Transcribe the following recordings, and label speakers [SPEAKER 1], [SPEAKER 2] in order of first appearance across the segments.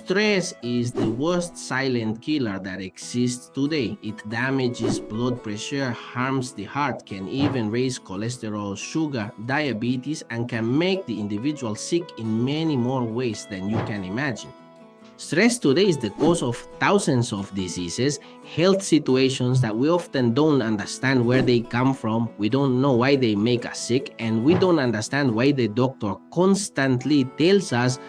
[SPEAKER 1] Stress is the worst silent killer that exists today. It damages blood pressure, harms the heart, can even raise cholesterol, sugar, diabetes, and can make the individual sick in many more ways than you can imagine. Stress today is the cause of thousands of diseases, health situations that we often don't understand where they come from, we don't know why they make us sick, and we don't understand why the doctor constantly tells us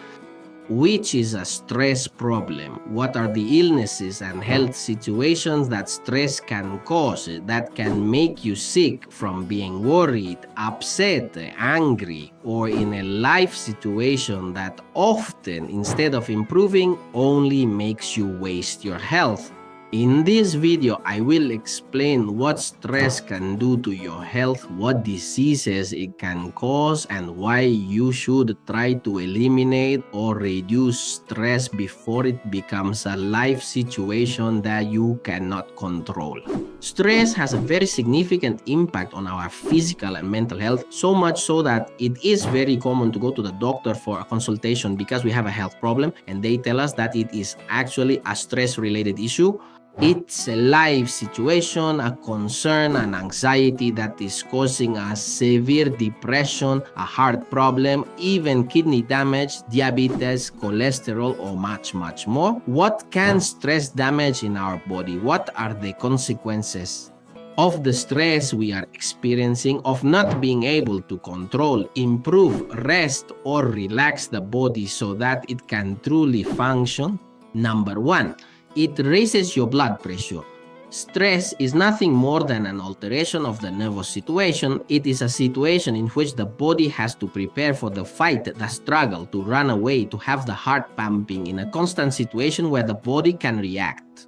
[SPEAKER 1] which is a stress problem. What are the illnesses and health situations that stress can cause, that can make you sick from being worried, upset, angry, or in a life situation that often, instead of improving, only makes you waste your health? In this video, I will explain what stress can do to your health, what diseases it can cause, and why you should try to eliminate or reduce stress before it becomes a life situation that you cannot control. Stress has a very significant impact on our physical and mental health, so much so that it is very common to go to the doctor for a consultation because we have a health problem, and they tell us that it is actually a stress-related issue. It's a life situation, a concern, an anxiety that is causing us severe depression, a heart problem, even kidney damage, diabetes, cholesterol, or much more. What can stress damage in our body? What are the consequences of the stress we are experiencing, of not being able to control, improve, rest, or relax the body so that it can truly function? Number one, it raises your blood pressure. Stress is nothing more than an alteration of the nervous situation. It is a situation in which the body has to prepare for the fight, the struggle, to run away, to have the heart pumping in a constant situation where the body can react.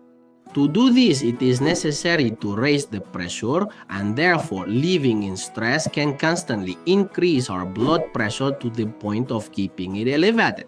[SPEAKER 1] To do this, it is necessary to raise the pressure, and therefore living in stress can constantly increase our blood pressure to the point of keeping it elevated.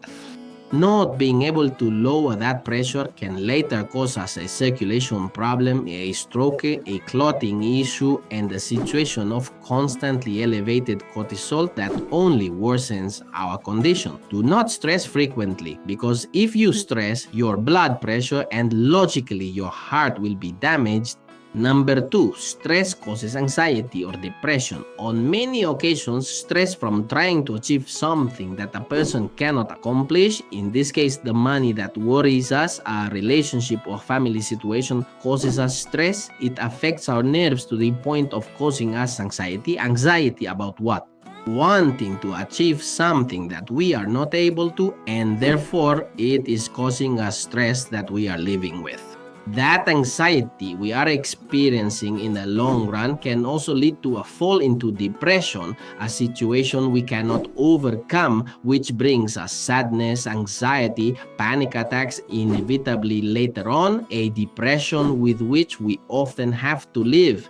[SPEAKER 1] Not being able to lower that pressure can later cause us a circulation problem, a stroke, a clotting issue, and a situation of constantly elevated cortisol that only worsens our condition. Do not stress frequently, because if you stress, your blood pressure and logically your heart will be damaged. Number two, stress causes anxiety or depression. On many occasions, stress from trying to achieve something that a person cannot accomplish, in this case the money that worries us, a relationship or family situation causes us stress. It affects our nerves to the point of causing us anxiety. Anxiety about what? Wanting to achieve something that we are not able to, and therefore it is causing us stress that we are living with. That anxiety we are experiencing in the long run can also lead to a fall into depression, a situation we cannot overcome, which brings us sadness, anxiety, panic attacks, inevitably later on, a depression with which we often have to live.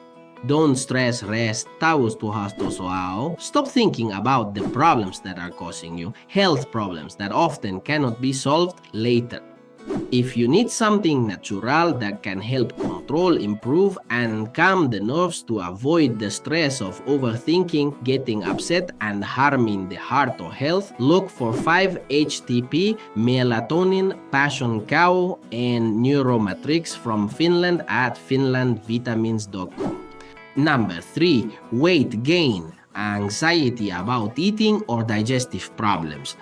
[SPEAKER 1] Don't stress, rest, tapos tuhastos wow. Stop thinking about the problems that are causing you, health problems that often cannot be solved later. If you need something natural that can help control, improve, and calm the nerves to avoid the stress of overthinking, getting upset, and harming the heart or health, look for 5-HTP, melatonin, passion cow, and neuromatrix from Finland at finlandvitamins.com. Number 3, weight gain, anxiety about eating or digestive problems.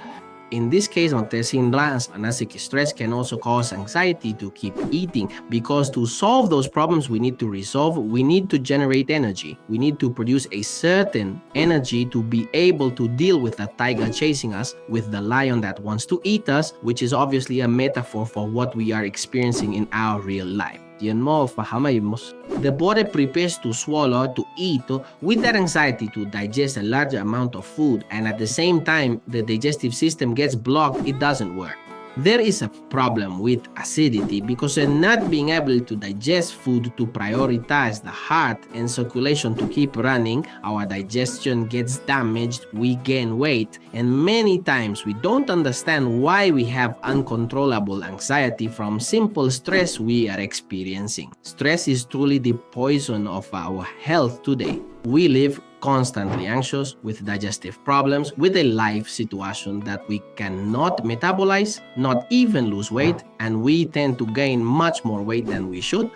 [SPEAKER 1] In this case, anxiety stress can also cause anxiety to keep eating, because to solve those problems we need to generate energy. We need to produce a certain energy to be able to deal with the tiger chasing us, with the lion that wants to eat us, which is obviously a metaphor for what we are experiencing in our real life. The body prepares to swallow, to eat, with that anxiety to digest a large amount of food, and at the same time the digestive system gets blocked, it doesn't work. There is a problem with acidity because not being able to digest food to prioritize the heart and circulation to keep running, our digestion gets damaged, we gain weight, and many times we don't understand why we have uncontrollable anxiety from simple stress we are experiencing. Stress is truly the poison of our health today. We live constantly anxious, with digestive problems, with a life situation that we cannot metabolize, not even lose weight, and we tend to gain much more weight than we should.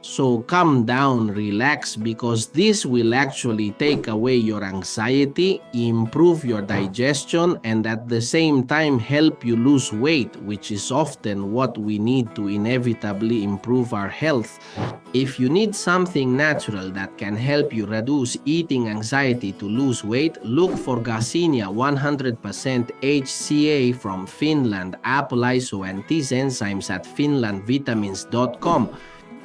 [SPEAKER 1] So calm down, relax, because this will actually take away your anxiety, improve your digestion, and at the same time help you lose weight, which is often what we need to inevitably improve our health. If you need something natural that can help you reduce eating anxiety to lose weight, look for Garcinia 100% HCA from Finland, apple iso and these enzymes at finlandvitamins.com.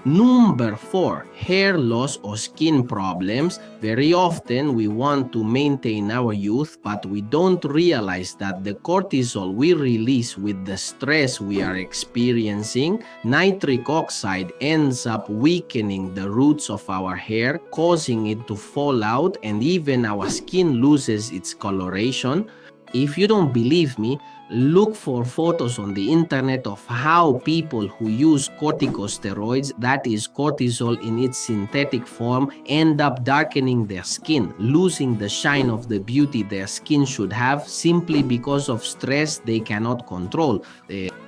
[SPEAKER 1] Number 4, hair loss or skin problems. Very often we want to maintain our youth, but we don't realize that the cortisol we release with the stress we are experiencing, nitric oxide ends up weakening the roots of our hair, causing it to fall out, and even our skin loses its coloration. If you don't believe me, look for photos on the internet of how people who use corticosteroids, that is cortisol in its synthetic form, end up darkening their skin, losing the shine of the beauty their skin should have simply because of stress they cannot control.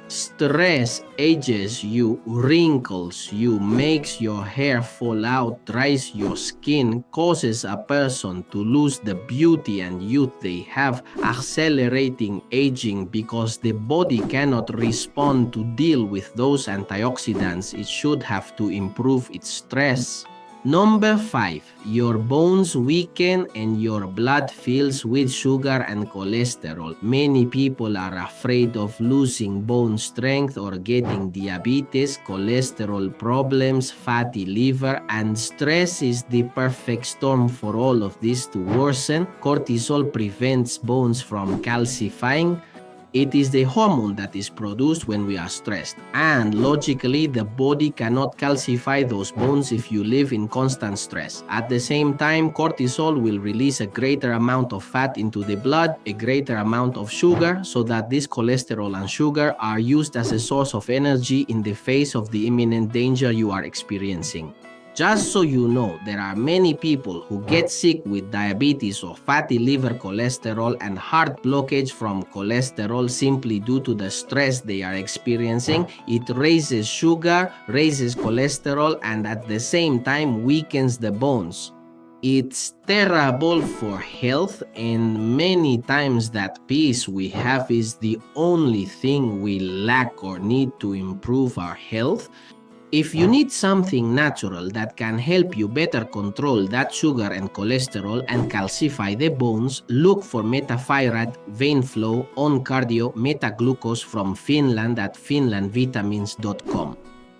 [SPEAKER 1] Stress ages you, wrinkles you, makes your hair fall out, dries your skin, causes a person to lose the beauty and youth they have, accelerating aging because the body cannot respond to deal with those antioxidants it should have to improve its stress. Number 5, your bones weaken and your blood fills with sugar and cholesterol. Many people are afraid of losing bone strength or getting diabetes, cholesterol problems, fatty liver, and stress is the perfect storm for all of this to worsen. Cortisol prevents bones from calcifying. It is the hormone that is produced when we are stressed, and logically the body cannot calcify those bones if you live in constant stress. At the same time, cortisol will release a greater amount of fat into the blood, a greater amount of sugar, so that this cholesterol and sugar are used as a source of energy in the face of the imminent danger you are experiencing. Just so you know, there are many people who get sick with diabetes or fatty liver cholesterol and heart blockage from cholesterol simply due to the stress they are experiencing. It raises sugar, raises cholesterol, and at the same time weakens the bones. It's terrible for health, and many times that peace we have is the only thing we lack or need to improve our health. If you need something natural that can help you better control that sugar and cholesterol and calcify the bones, look for Metaphyrat, Vein Flow, On Cardio, Metaglucose from Finland at finlandvitamins.com.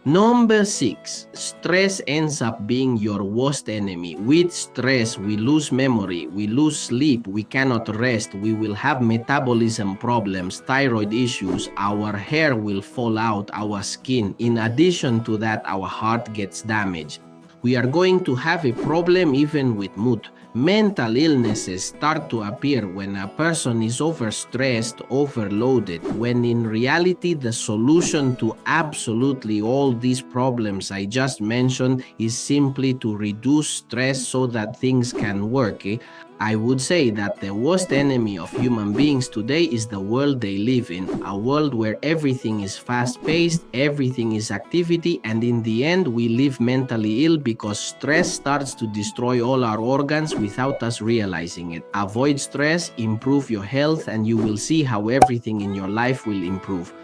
[SPEAKER 1] Number 6, stress ends up being your worst enemy. With stress, we lose memory, we lose sleep, we cannot rest, we will have metabolism problems, thyroid issues, our hair will fall out, our skin. In addition to that, our heart gets damaged. We are going to have a problem even with mood. Mental illnesses start to appear when a person is overstressed, overloaded, when in reality the solution to absolutely all these problems I just mentioned is simply to reduce stress so that things can work. I would say that the worst enemy of human beings today is the world they live in, a world where everything is fast-paced, everything is activity, and in the end we live mentally ill because stress starts to destroy all our organs without us realizing it. Avoid stress, improve your health, and you will see how everything in your life will improve.